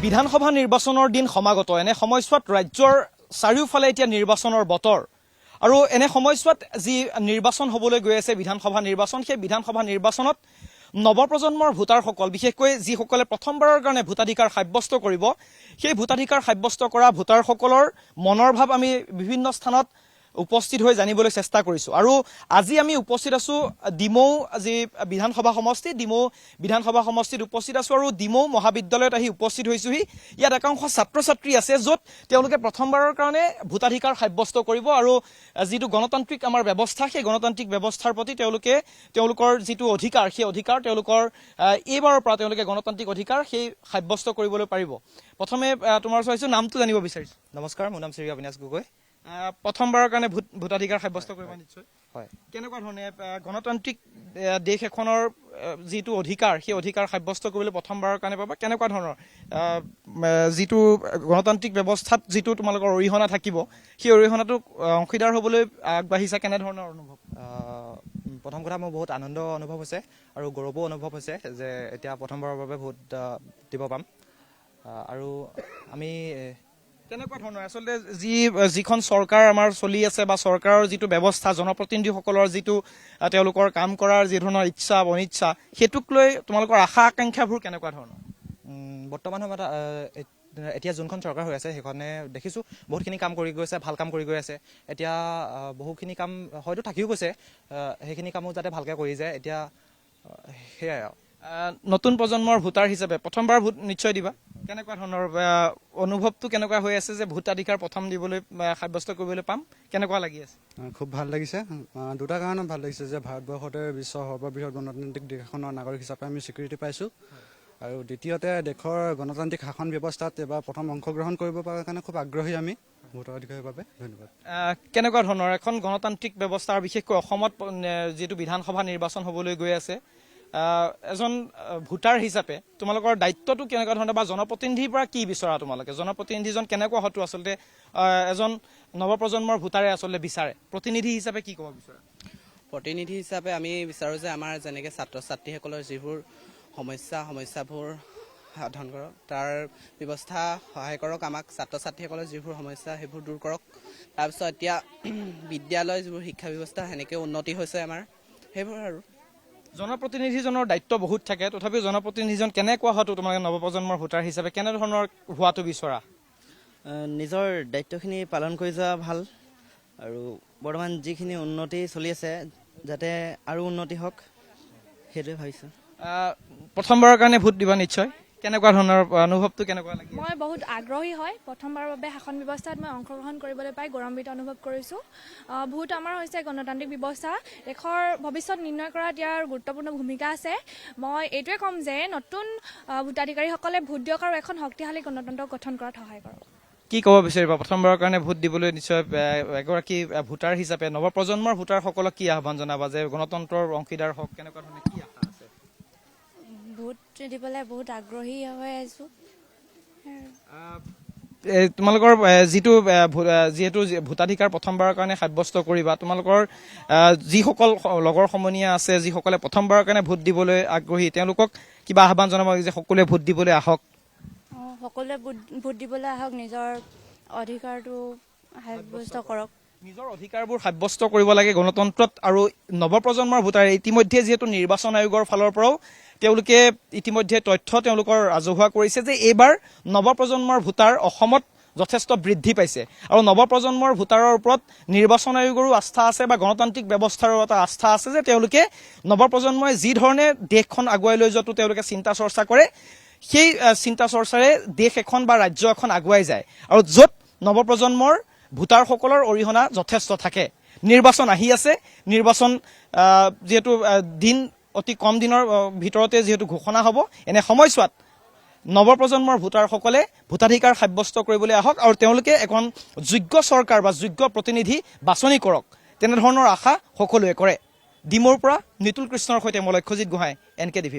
বিধানসভা নিৰ্বাচনৰ দিন সমাগত এনে সময়ছোৱাত ৰাজ্যৰ চাৰিওফালে এতিয়া নিৰ্বাচনৰ বতৰ আৰু এনে সময়ছোৱাত যি নিৰ্বাচন হ'বলৈ গৈ আছে বিধানসভা নিৰ্বাচন সেই বিধানসভা নিৰ্বাচনত নৱপ্ৰজন্মৰ ভোটাৰসকল বিশেষকৈ যিসকলে প্ৰথমবাৰৰ কাৰণে ভোটাধিকাৰ সাব্যস্ত কৰিব সেই ভোটাধিকাৰ সাব্যস্ত কৰা ভোটাৰসকলৰ মনৰ ভাৱ আমি বিভিন্ন স্থানত উপস্থিত হৈ জানিবলৈ চেষ্টা কৰিছো আৰু আজি আমি উপস্থিত আছো ডিমৌ যি বিধানসভা সমষ্টি ডিমৌ বিধানসভা সমষ্টিত উপস্থিত আছো আৰু ডিমৌ মহাবিদ্যালয়ত আহি উপস্থিত হৈছোহি ইয়াত একাংশ ছাত্ৰ ছাত্ৰী আছে য'ত তেওঁলোকে প্ৰথমবাৰৰ কাৰণে ভোটাধিকাৰ সাব্যস্ত কৰিব আৰু যিটো গণতান্ত্ৰিক আমাৰ ব্যৱস্থা সেই গণতান্ত্ৰিক ব্যৱস্থাৰ প্ৰতি তেওঁলোকৰ যিটো অধিকাৰ সেই অধিকাৰ তেওঁলোকৰ এইবাৰৰ পৰা তেওঁলোকে গণতান্ত্ৰিক অধিকাৰ সেই সাব্যস্ত কৰিবলৈ পাৰিব প্ৰথমে তোমাৰ চাইছো নামটো জানিব বিচাৰিছো নমস্কাৰ মোৰ নাম শ্ৰী অবিনাশ গগৈ প্ৰথমবাৰৰ কাৰণে ভোটাধিকাৰ সাব্যস্ত কৰিব নিশ্চয় হয় কেনেকুৱা ধৰণে গণতান্ত্ৰিক দেশ এখনৰ যিটো অধিকাৰ সেই অধিকাৰ সাব্যস্ত কৰিবলৈ প্ৰথমবাৰৰ কাৰণে পাবা কেনেকুৱা ধৰণৰ যিটো গণতান্ত্ৰিক ব্যৱস্থাত যিটো তোমালোকৰ অৰিহণা থাকিব সেই অৰিহণাটো অংশীদাৰ হ'বলৈ আগবাঢ়িছা কেনেধৰণৰ অনুভৱ প্ৰথম কথা মোৰ বহুত আনন্দ অনুভৱ হৈছে আৰু গৌৰৱো অনুভৱ হৈছে যে এতিয়া প্ৰথমবাৰৰ বাবে ভোট দিব পাম আৰু আমি কেনেকুৱা ধৰণৰ আচলতে যিখন চৰকাৰ আমাৰ চলি আছে বা চৰকাৰৰ যিটো ব্যৱস্থা জনপ্ৰতিনিধিসকলৰ যিটো তেওঁলোকৰ কাম কৰাৰ যি ধৰণৰ ইচ্ছা অনিচ্ছা সেইটোক লৈ তোমালোকৰ আশা আকাংক্ষাবোৰ কেনেকুৱা ধৰণৰ বৰ্তমান সময়ত এতিয়া যোনখন চৰকাৰ হৈ আছে সেইখনে দেখিছোঁ বহুতখিনি কাম কৰি গৈছে ভাল কাম কৰি গৈ আছে এতিয়া বহুখিনি কাম হয়তো থাকিও গৈছে সেইখিনি কামো যাতে ভালকৈ কৰি যায় এতিয়া সেয়াই আৰু নতুন প্ৰজন্মৰ ভোটাৰ হিচাপে প্ৰথমবাৰ ভোট নিশ্চয় দিবা কেনেকুৱা ধৰণৰ অনুভৱটো কেনেকুৱা হৈ আছে যে ভোটাধিকাৰ প্ৰথম দিবলৈ সাব্যস্ত কৰিবলৈ পাম কেনেকুৱা লাগি আছে খুব ভাল লাগিছে দুটা কাৰণত ভাল লাগিছে যে ভাৰতবৰ্ষতে বিশ্বৰ সৰ্ববৃহৎ গণতান্ত্ৰিক দেশ এখনৰ নাগৰিক হিচাপে আমি স্বীকৃতি পাইছোঁ আৰু দ্বিতীয়তে দেশৰ গণতান্ত্ৰিক শাসন ব্যৱস্থাত এবাৰ প্ৰথম অংশগ্ৰহণ কৰিব পৰাৰ কাৰণে খুব আগ্ৰহী আমি ভোটাধিকাৰৰ বাবে ধন্যবাদ কেনেকুৱা ধৰণৰ এখন গণতান্ত্ৰিক ব্যৱস্থাৰ বিশেষকৈ অসমত যিটো বিধানসভা নিৰ্বাচন হ'বলৈ গৈ আছে এজন ভোটাৰ হিচাপে তোমালোকৰ দায়িত্বটো কেনেকুৱা ধৰণৰ বা জনপ্ৰতিনিধিৰ পৰা কি বিচৰা তোমালোকে জনপ্ৰতিনিধিজন কেনেকুৱা হয়তো আচলতে এজন নৱপ্ৰজন্মৰ ভোটাৰে আচলতে বিচাৰে প্ৰতিনিধি হিচাপে কি ক'ব বিচৰা প্ৰতিনিধি হিচাপে আমি বিচাৰোঁ যে আমাৰ যেনেকৈ ছাত্ৰ ছাত্ৰীসকলৰ যিবোৰ সমস্যাবোৰ সাধন কৰক তাৰ ব্যৱস্থা সহায় কৰক আমাক ছাত্ৰ ছাত্ৰীসকলৰ যিবোৰ সমস্যা সেইবোৰ দূৰ কৰক তাৰপিছত এতিয়া বিদ্যালয় যিবোৰ শিক্ষা ব্যৱস্থা সেনেকৈ উন্নতি হৈছে আমাৰ সেইবোৰ আৰু জনপ্ৰতিনিধিজনৰ দায়িত্ব বহুত থাকে তথাপিও জনপ্ৰতিনিধিজন কেনেকুৱা হোৱাটো তোমালোকে নৱপ্ৰজন্মৰ ভোটাৰ হিচাপে কেনেধৰণৰ হোৱাটো বিচৰা নিজৰ দায়িত্বখিনি পালন কৰি যোৱা ভাল আৰু বৰ্তমান যিখিনি উন্নতি চলি আছে যাতে আৰু উন্নতি হওক সেইটোৱে ভাবিছোঁ প্ৰথমবাৰৰ কাৰণে ভোট দিবা নিশ্চয় কেনেকুৱা ধৰণৰ অনুভৱটো কেনেকুৱা লাগে মই বহুত আগ্ৰহী হয় প্ৰথমবাৰৰ বাবে শাসন ব্যৱস্থাত মই অংশগ্ৰহণ কৰিবলৈ পাই গৌৰৱান্বিত অনুভৱ কৰিছোঁ ভোট আমাৰ হৈছে গণতান্ত্ৰিক ব্যৱস্থা দেশৰ ভৱিষ্যত নিৰ্ণয় কৰাত ইয়াৰ গুৰুত্বপূৰ্ণ ভূমিকা আছে মই এইটোৱে ক'ম যে নতুন ভোটাধিকাৰীসকলে ভোট দিয়ক আৰু এখন শক্তিশালী গণতন্ত্ৰ গঠন কৰাত সহায় কৰক কি ক'ব বিচাৰিবা প্ৰথমবাৰৰ কাৰণে ভোট দিবলৈ নিশ্চয় এগৰাকী ভোটাৰ হিচাপে নৱপ্ৰজন্মৰ ভোটাৰসকলক কি আহ্বান জনাবা যে গণতন্ত্ৰৰ অংশীদাৰ হওক কেনেকুৱা ধৰণে কি আশা আছে ভোট দিবলৈ বহুত আগ্ৰহী হৈ আছোঁ তোমালোকৰ যিহেতু ভোটাধিকাৰ প্ৰথমবাৰৰ কাৰণে সাব্যস্ত কৰিবা তোমালোকৰ যিসকল লগৰ সমনীয়া আছে যিসকলে প্ৰথমবাৰৰ কাৰণে ভোট দিবলৈ আগ্ৰহী তেওঁলোকক কিবা আহ্বান জনাব যে সকলোৱে ভোট দিবলৈ আহক সকলোৱে ভোট দিবলৈ আহক নিজৰ অধিকাৰটো সাব্যস্ত কৰক নিজৰ অধিকাৰবোৰ সাব্যস্ত কৰিব লাগে গণতন্ত্ৰত আৰু নৱপ্ৰজন্মৰ ভোটাৰে ইতিমধ্যে যিহেতু নিৰ্বাচন আয়োগৰ ফালৰ পৰাও তেওঁলোকে ইতিমধ্যে তথ্য তেওঁলোকৰ ৰাজহুৱা কৰিছে যে এইবাৰ নৱপ্ৰজন্মৰ ভোটাৰ অসমত যথেষ্ট বৃদ্ধি পাইছে আৰু নৱপ্ৰজন্মৰ ভোটাৰৰ ওপৰত নিৰ্বাচন আয়োগৰো আস্থা আছে বা গণতান্ত্ৰিক ব্যৱস্থাৰো এটা আস্থা আছে যে তেওঁলোকে নৱপ্ৰজন্মই যি ধৰণে দেশখন আগুৱাই লৈ যোৱাটো তেওঁলোকে চিন্তা চৰ্চা কৰে সেই চিন্তা চৰ্চাৰে দেশ এখন বা ৰাজ্য এখন আগুৱাই যায় আৰু য'ত নৱপ্ৰজন্মৰ ভোটাৰসকলৰ অৰিহণা যথেষ্ট থাকে নিৰ্বাচন আহি আছে নিৰ্বাচন যিহেতু দিন অতি কম দিনৰ ভিতৰতে যিহেতু ঘোষণা হ'ব এনে সময়ছোৱাত নৱপ্ৰজন্মৰ ভোটাৰসকলে ভোটাধিকাৰ সাব্যস্ত কৰিবলৈ আহক আৰু তেওঁলোকে এখন যোগ্য চৰকাৰ বা যোগ্য প্ৰতিনিধি বাছনি কৰক তেনেধৰণৰ আশা সকলোৱে কৰে ডিমৌৰ পৰা নিতুল কৃষ্ণৰ সৈতে মই লক্ষ্যজিৎ গোহাঁই NKTV+